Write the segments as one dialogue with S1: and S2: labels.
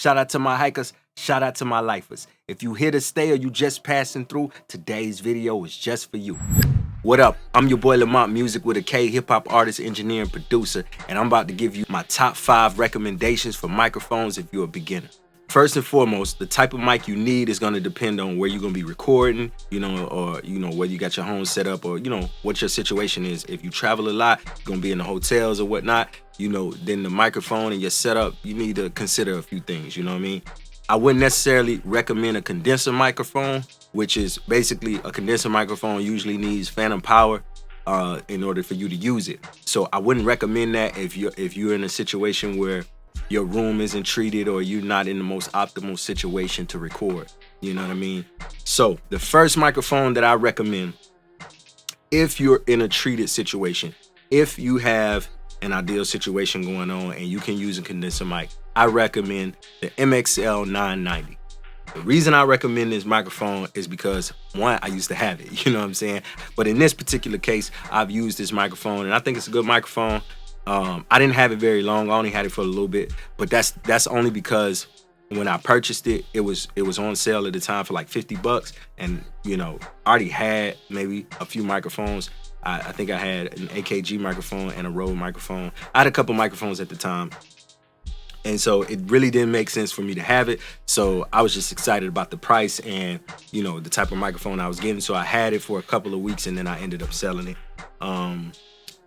S1: Shout out to my hikers. Shout out to my lifers. If you here to stay or you just passing through, today's video is just for you. What up? I'm your boy Lamont, music with a K, hip-hop artist, engineer, and producer, and I'm about to give you my top 5 recommendations for microphones if you're a beginner. First and foremost, the type of mic you need is going to depend on where you're going to be recording, or whether you got your home set up, or what your situation is. If you travel a lot, you're going to be in the hotels or whatnot, then the microphone and your setup, you need to consider a few things, you know what I mean? I wouldn't necessarily recommend a condenser microphone, which is basically a condenser microphone usually needs phantom power in order for you to use it. So I wouldn't recommend that if you're in a situation where your room isn't treated or you're not in the most optimal situation to record. You know what I mean? So the first microphone that I recommend, if you're in a treated situation, if you have an ideal situation going on and you can use a condenser mic, I recommend the MXL 990. The reason I recommend this microphone is because, one, I used to have it, you know what I'm saying? But in this particular case, I've used this microphone and I think it's a good microphone. I didn't have it very long. I only had it for a little bit, but that's only because when I purchased it, it was on sale at the time for like $50, and I already had maybe a few microphones. I think I had an Akg microphone and a Rode microphone. I had a couple microphones at the time, and so it really didn't make sense for me to have it. So I was just excited about the price and the type of microphone I was getting. So I had it for a couple of weeks, and then I ended up selling it.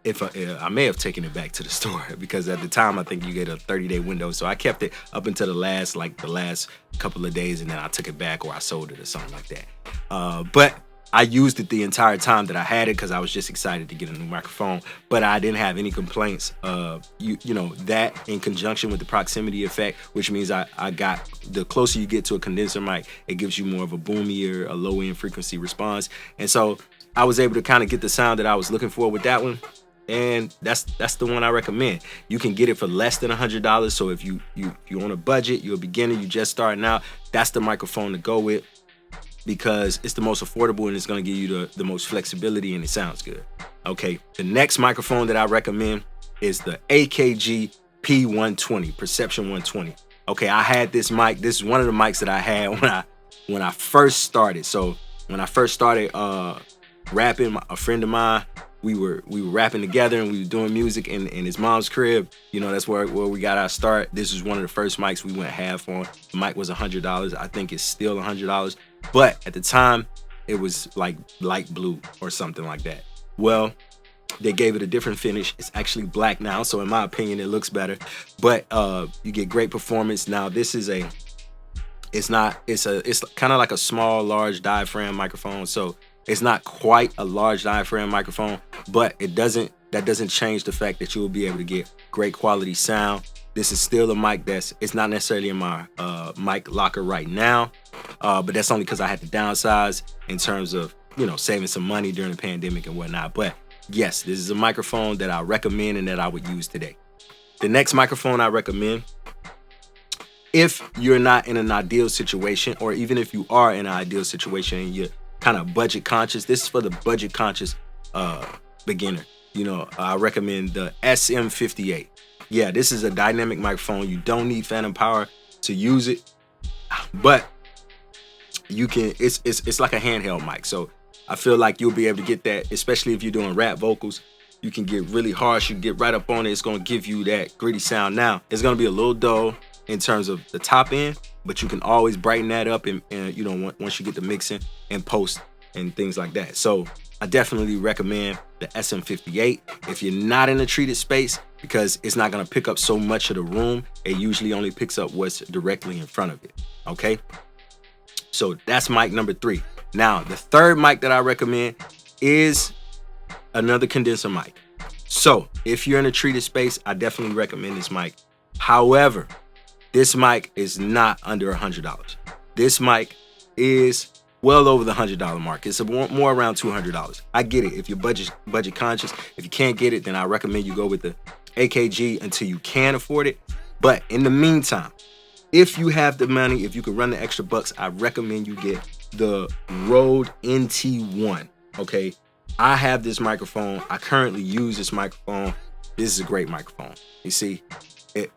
S1: If I may have taken it back to the store because at the time I think you get a 30-day window. So I kept it up until the last couple of days, and then I took it back or I sold it or something like that. But I used it the entire time that I had it because I was just excited to get a new microphone. But I didn't have any complaints. That in conjunction with the proximity effect, which means I got, the closer you get to a condenser mic, it gives you more of a boomier, a low end frequency response. And so I was able to kind of get the sound that I was looking for with that one. And that's the one I recommend. You can get it for less than $100. So if you're on a budget, you're a beginner, you just starting out, that's the microphone to go with because it's the most affordable and it's going to give you the most flexibility and it sounds good. Okay, the next microphone that I recommend is the Akg P120 Perception 120. Okay, I had this mic. This is one of the mics that I had when I first started. So when I first started rapping, a friend of mine, we were rapping together and we were doing music in his mom's crib. That's where we got our start. This was one of the first mics we went half on. The mic was $100. I think it's still $100. But at the time, it was like light blue or something like that. Well, they gave it a different finish. It's actually black now, so in my opinion, it looks better. But you get great performance. Now, this is it's kind of like a small, large diaphragm microphone. So it's not quite a large diaphragm microphone, but that doesn't change the fact that you will be able to get great quality sound. This is still a mic it's not necessarily in my mic locker right now, but that's only because I had to downsize in terms of saving some money during the pandemic and whatnot. But yes, this is a microphone that I recommend and that I would use today. The next microphone I recommend, if you're not in an ideal situation, or even if you are in an ideal situation and you're kind of budget conscious, this is for the budget conscious beginner. I recommend the SM58. Yeah, this is a dynamic microphone. You don't need phantom power to use it, but you can. It's like a handheld mic. So I feel like you'll be able to get that, especially if you're doing rap vocals. You can get really harsh. You can get right up on it. It's going to give you that gritty sound. Now, it's going to be a little dull in terms of the top end, but you can always brighten that up and once you get the mixing and post and things like that. So I definitely recommend the SM58 if you're not in a treated space, because it's not going to pick up so much of the room. It usually only picks up what's directly in front of it. Okay, so that's mic number 3. Now, the third mic that I recommend is another condenser mic. So if you're in a treated space, I definitely recommend this mic. However, this mic is not under $100. This mic is well over the $100 mark. It's more around $200. I get it. If you're budget conscious, if you can't get it, then I recommend you go with the Akg until you can afford it. But in the meantime, if you have the money, if you can run the extra bucks, I recommend you get the Rode NT1. Okay, I have this microphone. I currently use this microphone. This is a great microphone. You see,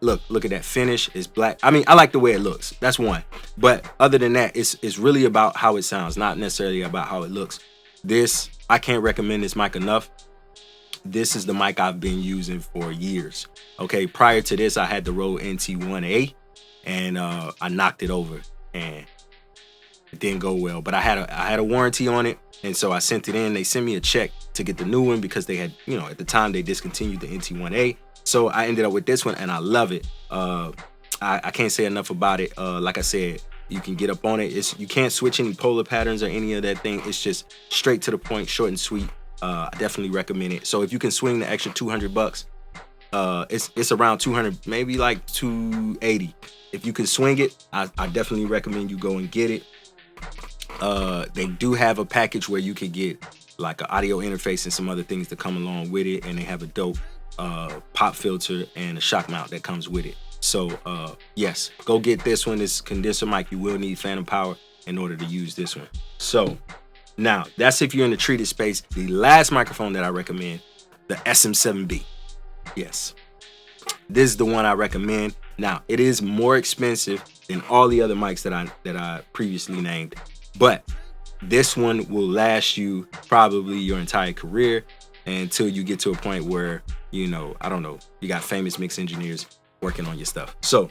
S1: Look at that finish. It's black. I mean, I like the way it looks. That's one. But other than that, it's really about how it sounds, not necessarily about how it looks. This, I can't recommend this mic enough. This is the mic I've been using for years. Okay, prior to this, I had the Rode NT1A, and I knocked it over, and it didn't go well. But I had a warranty on it, and so I sent it in. They sent me a check to get the new one because they had, at the time they discontinued the NT1A. So I ended up with this one, and I love it. I can't say enough about it. Like I said, you can get up on it. You can't switch any polar patterns or any of that thing. It's just straight to the point, short and sweet. I definitely recommend it. So if you can swing the extra $200, it's around 200, maybe like 280. If you can swing it, I definitely recommend you go and get it. They do have a package where you can get like an audio interface and some other things that come along with it, and they have a dope pop filter and a shock mount that comes with it. So yes, go get this one. This condenser mic, you will need phantom power in order to use this one. So now that's if you're in the treated space. The last microphone that I recommend, the SM7B. Yes, this is the one I recommend. Now it is more expensive than all the other mics that I previously named, but this one will last you probably your entire career until you get to a point where, I don't know, you got famous mix engineers working on your stuff. So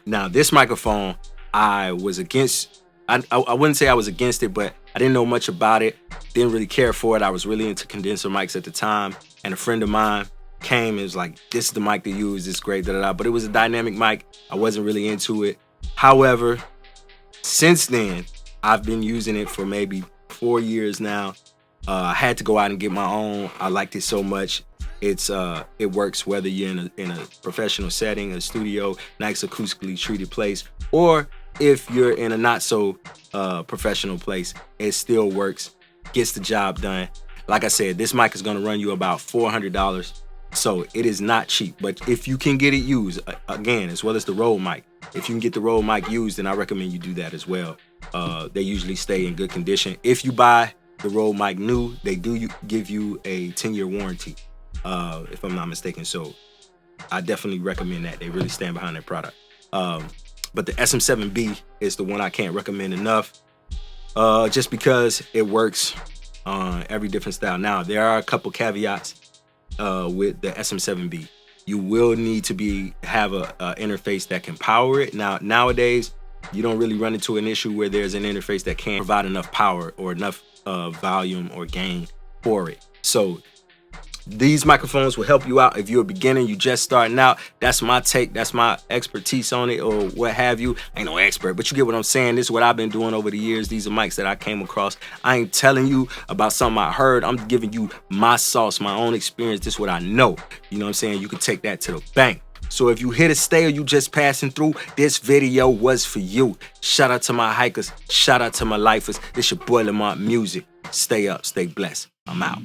S1: now this microphone, I was against. I wouldn't say I was against it, but I didn't know much about it. Didn't really care for it. I was really into condenser mics at the time, and a friend of mine came and was like, "This is the mic to use. It's great." But it was a dynamic mic. I wasn't really into it. However, since then, I've been using it for maybe 4 years now. I had to go out and get my own. I liked it so much. It works whether you're in a professional setting, a studio, nice acoustically treated place, or if you're in a not so professional place. It still works, gets the job done. Like I said, this mic is gonna run you about $400, so it is not cheap. But if you can get it used, again, as well as the Rode mic, if you can get the Rode mic used, then I recommend you do that as well. They usually stay in good condition. If you buy the Rode mic new, they do give you a 10-year warranty, if I'm not mistaken. So I definitely recommend that. They really stand behind their product. But the SM7B is the one I can't recommend enough, just because it works on every different style. Now, there are a couple caveats with the SM7B. You will need to have a interface that can power it. Now, nowadays, you don't really run into an issue where there's an interface that can't provide enough power or enough volume or gain for it. So these microphones will help you out if you're a beginner, you just starting out. That's my take, that's my expertise on it, or what have you. I ain't no expert, but you get what I'm saying. This is what I've been doing over the years. These are mics that I came across. I ain't telling you about something I heard. I'm giving you my sauce, my own experience. This is what I know. You know what I'm saying? You can take that to the bank. So if you hit a stay or you just passing through, this video was for you. Shout out to my hikers. Shout out to my lifers. This your boy Lamont Music. Stay up, stay blessed. I'm out.